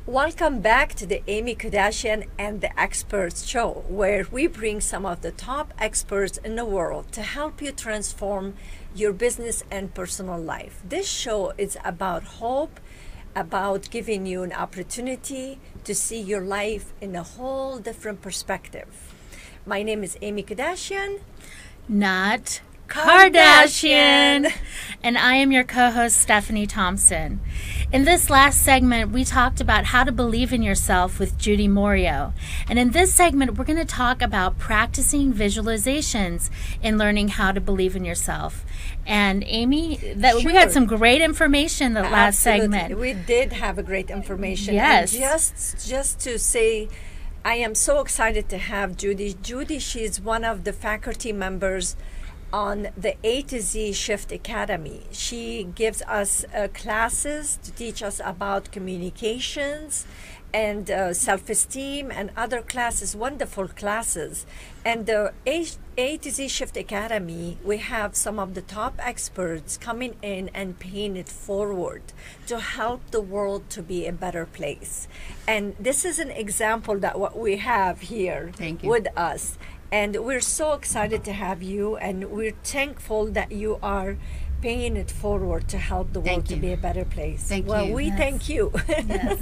Welcome back to the Aimmee Kodachian and the Experts Show, where we bring some of the top experts in the world to help you transform your business and personal life. This show is about hope, about giving you an opportunity to see your life in a whole different perspective. My name is Aimmee Kodachian. Not Kardashian. And I am your co-host, Stephanie Thompson. In this last segment, we talked about how to believe in yourself with Judi Moreo. And in this segment, we're going to talk about practicing visualizations and learning how to believe in yourself. And Aimmee, we got some great information the last segment. We did have a great information. Yes. And just to say, I am so excited to have Judi. Judi, she's one of the faculty members on the A to Z Shift Academy. She gives us classes to teach us about communications and self-esteem and other classes, wonderful classes. And the A to Z Shift Academy, we have some of the top experts coming in and paying it forward to help the world to be a better place. And this is an example that what we have here with us. And we're so excited to have you, and we're thankful that you are paying it forward to help the world to be a better place. Thank you. Well, we thank you. Yes.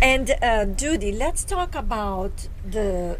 And Judi, let's talk about the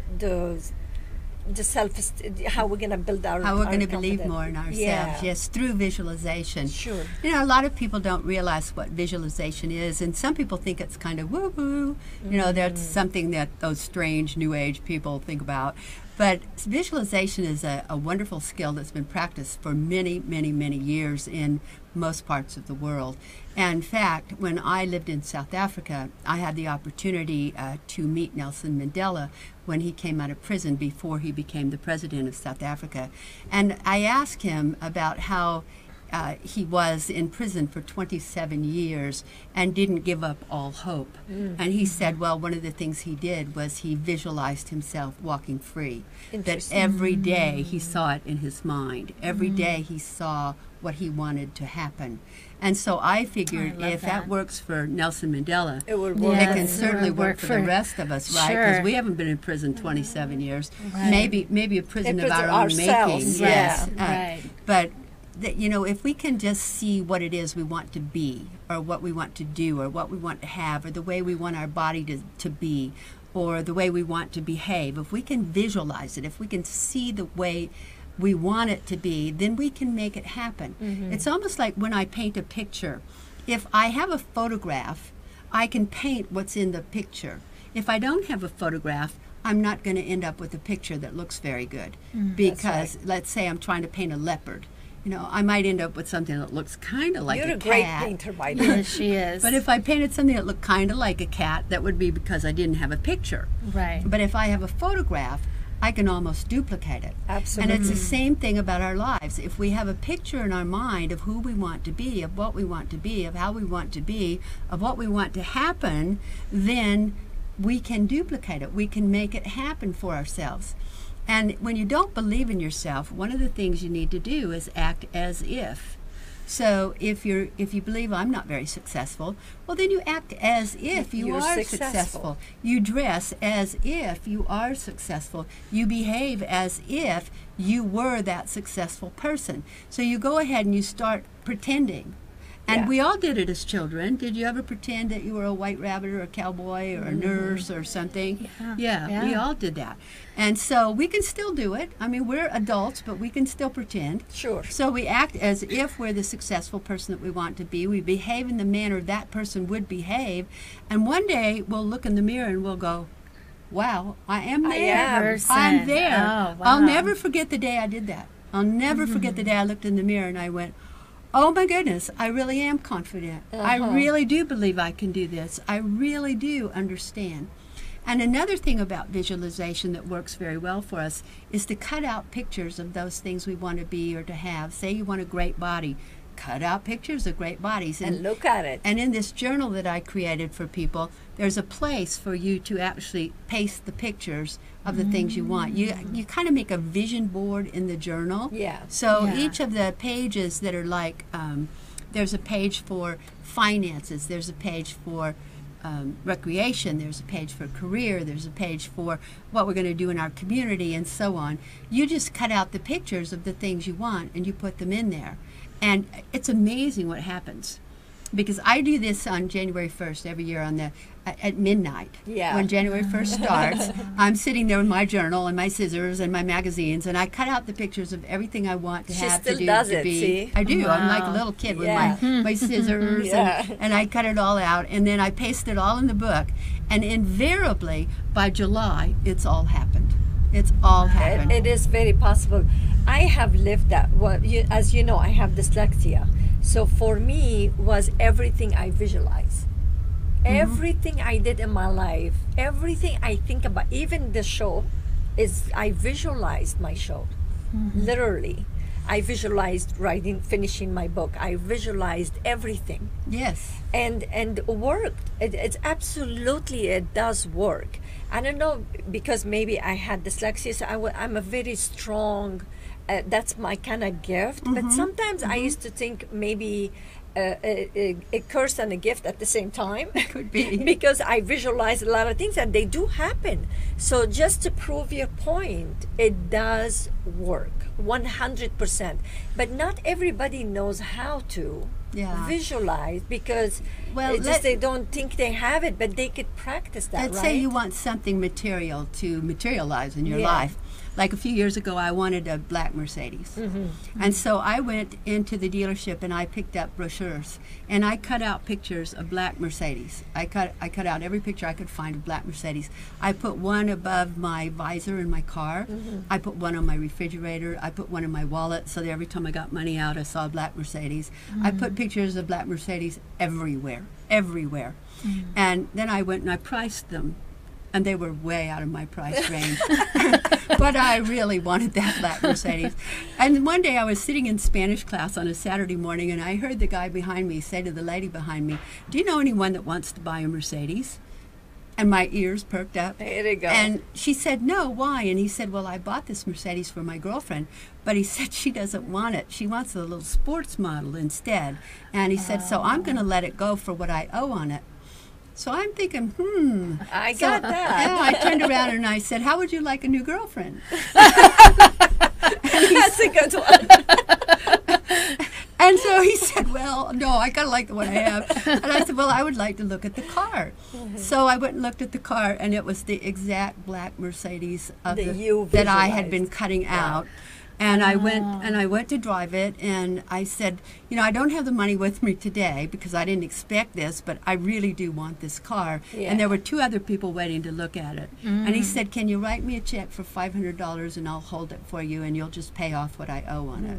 self, how we're going to build our how we're going to confidence. believe more in ourselves. Yeah. Yes, through visualization. Sure. You know, a lot of people don't realize what visualization is, and some people think it's kind of woo-woo. You know, that's something that those strange New Age people think about. But visualization is a wonderful skill that's been practiced for many, many, many years in most parts of the world. And in fact, when I lived in South Africa, I had the opportunity to meet Nelson Mandela when he came out of prison before he became the president of South Africa. And I asked him about how he was in prison for 27 years and didn't give up all hope. And he said, well, one of the things he did was he visualized himself walking free. That every day he saw it in his mind. Every day he saw what he wanted to happen. And so I figured if that works for Nelson Mandela, it would work. It can certainly work for the rest of us, right? Because we haven't been in prison 27 years. Maybe a prison of our own making. Yes. Right. But you know, if we can just see what it is we want to be, or what we want to do, or what we want to have, or the way we want our body to be, or the way we want to behave, if we can visualize it, if we can see the way we want it to be, then we can make it happen. It's almost like when I paint a picture. If I have a photograph, I can paint what's in the picture. If I don't have a photograph, I'm not going to end up with a picture that looks very good. Because let's say I'm trying to paint a leopard. You know, I might end up with something that looks kind of like a cat. You're a great painter, by the way. Yes, she is. But if I painted something that looked kind of like a cat, that would be because I didn't have a picture. Right. But if I have a photograph, I can almost duplicate it. Absolutely. And it's the same thing about our lives. If we have a picture in our mind of who we want to be, of what we want to be, of how we want to be, of what we want to happen, then we can duplicate it. We can make it happen for ourselves. And when you don't believe in yourself, one of the things you need to do is act as if. So if you believe I'm not very successful, well, then you act as if you are successful. You dress as if you are successful. You behave as if you were that successful person. So you go ahead and you start pretending. And we all did it as children. Did you ever pretend that you were a white rabbit or a cowboy or a nurse or something? Yeah, we all did that. And so we can still do it. I mean, we're adults, but we can still pretend. Sure. So we act as if we're the successful person that we want to be. We behave in the manner that person would behave. And one day we'll look in the mirror and we'll go, wow, I am there. I'm there. Oh, wow. I'll never forget the day I did that. I'll never forget the day I looked in the mirror and I went, oh my goodness, I really am confident. I really do believe I can do this. I really do understand. And another thing about visualization that works very well for us is to cut out pictures of those things we want to be or to have. Say you want a great body. Cut out pictures of great bodies. And look at it. And in this journal that I created for people, there's a place for you to actually paste the pictures of the things you want. You kind of make a vision board in the journal. Yeah. So each of the pages that are like, there's a page for finances, there's a page for recreation, there's a page for career, there's a page for what we're going to do in our community, and so on. You just cut out the pictures of the things you want and you put them in there. And it's amazing what happens. Because I do this on January 1st every year at midnight. Yeah. When January 1st starts, I'm sitting there with my journal and my scissors and my magazines, and I cut out the pictures of everything I want to have to do. She still does to it, be. see? I do. Wow. I'm like a little kid with Yeah. my scissors, Yeah. and I cut it all out, and then I paste it all in the book. And invariably, by July, it's all happened. It's all happened. It is very possible. I have lived that. As you know, I have dyslexia. So for me, was everything I visualize. Everything I did in my life, everything I think about, even the show, I visualized my show. Literally. I visualized writing, finishing my book. I visualized everything. Yes. And worked. It's absolutely, it does work. I don't know, because maybe I had dyslexia, so I'm a very strong, that's my kind of gift. But sometimes I used to think maybe a curse and a gift at the same time. Could be. Because I visualize a lot of things and they do happen. So just to prove your point, it does work 100%. But not everybody knows how to visualize, because they don't think they have it, but they could practice that. Let's say you want something material to materialize in your life. Like a few years ago, I wanted a black Mercedes. And so I went into the dealership and I picked up brochures and I cut out pictures of black Mercedes. I cut out every picture I could find of black Mercedes. I put one above my visor in my car. I put one on my refrigerator. I put one in my wallet so that every time I got money out, I saw a black Mercedes. I put pictures of black Mercedes everywhere. And then I went and I priced them. And they were way out of my price range. But I really wanted that black Mercedes. And one day I was sitting in Spanish class on a Saturday morning, and I heard the guy behind me say to the lady behind me, "Do you know anyone that wants to buy a Mercedes?" And my ears perked up. There you go. And she said, "No, why?" And he said, "Well, I bought this Mercedes for my girlfriend, but he said she doesn't want it. She wants a little sports model instead." And he said, "So I'm going to let it go for what I owe on it." So I'm thinking, I got that. Yeah, I turned around and I said, "How would you like a new girlfriend?" That's a good one. And so he said, "Well, no, I kind of like the one I have." And I said, "Well, I would like to look at the car." So I went and looked at the car, and it was the exact black Mercedes of that I had been cutting out. And I went to drive it, and I said, "I don't have the money with me today because I didn't expect this, but I really do want this car." Yeah. And there were two other people waiting to look at it. And he said, "Can you write me a check for $500 and I'll hold it for you and you'll just pay off what I owe on it?"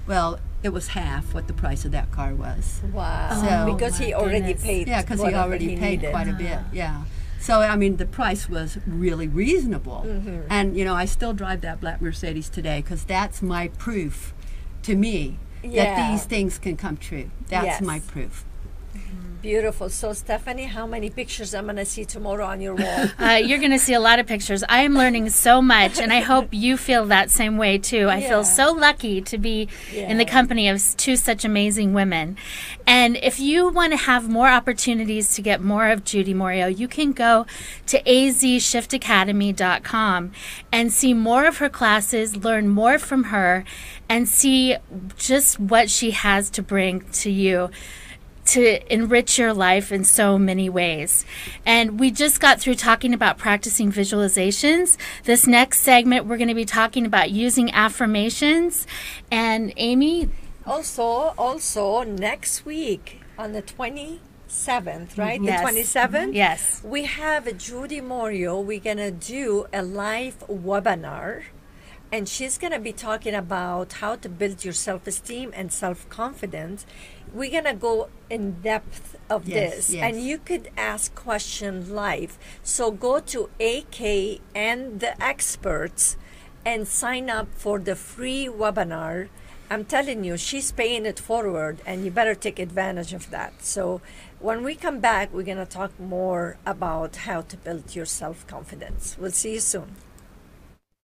Well, it was half what the price of that car was. Wow. So- Because he already paid. Yeah, because he whatever already paid needed. quite a bit. Yeah. So, I mean, the price was really reasonable. And, I still drive that black Mercedes today because that's my proof to me that these things can come true. That's my proof. Beautiful. So, Stephanie, how many pictures I'm going to see tomorrow on your wall? You're going to see a lot of pictures. I am learning so much, and I hope you feel that same way, too. I feel so lucky to be in the company of two such amazing women. And if you want to have more opportunities to get more of Judi Moreo, you can go to azshiftacademy.com and see more of her classes, learn more from her, and see just what she has to bring to you to enrich your life in so many ways. And we just got through talking about practicing visualizations. This next segment, we're going to be talking about using affirmations. And Aimmee? Also, next week on the 27th, right? Yes. The 27th? Yes. We have Judi Moreo. We're going to do a live webinar. And she's going to be talking about how to build your self-esteem and self-confidence. We're going to go in depth of this. Yes. And you could ask questions live. So go to AK and the experts and sign up for the free webinar. I'm telling you, she's paying it forward, and you better take advantage of that. So when we come back, we're going to talk more about how to build your self-confidence. We'll see you soon.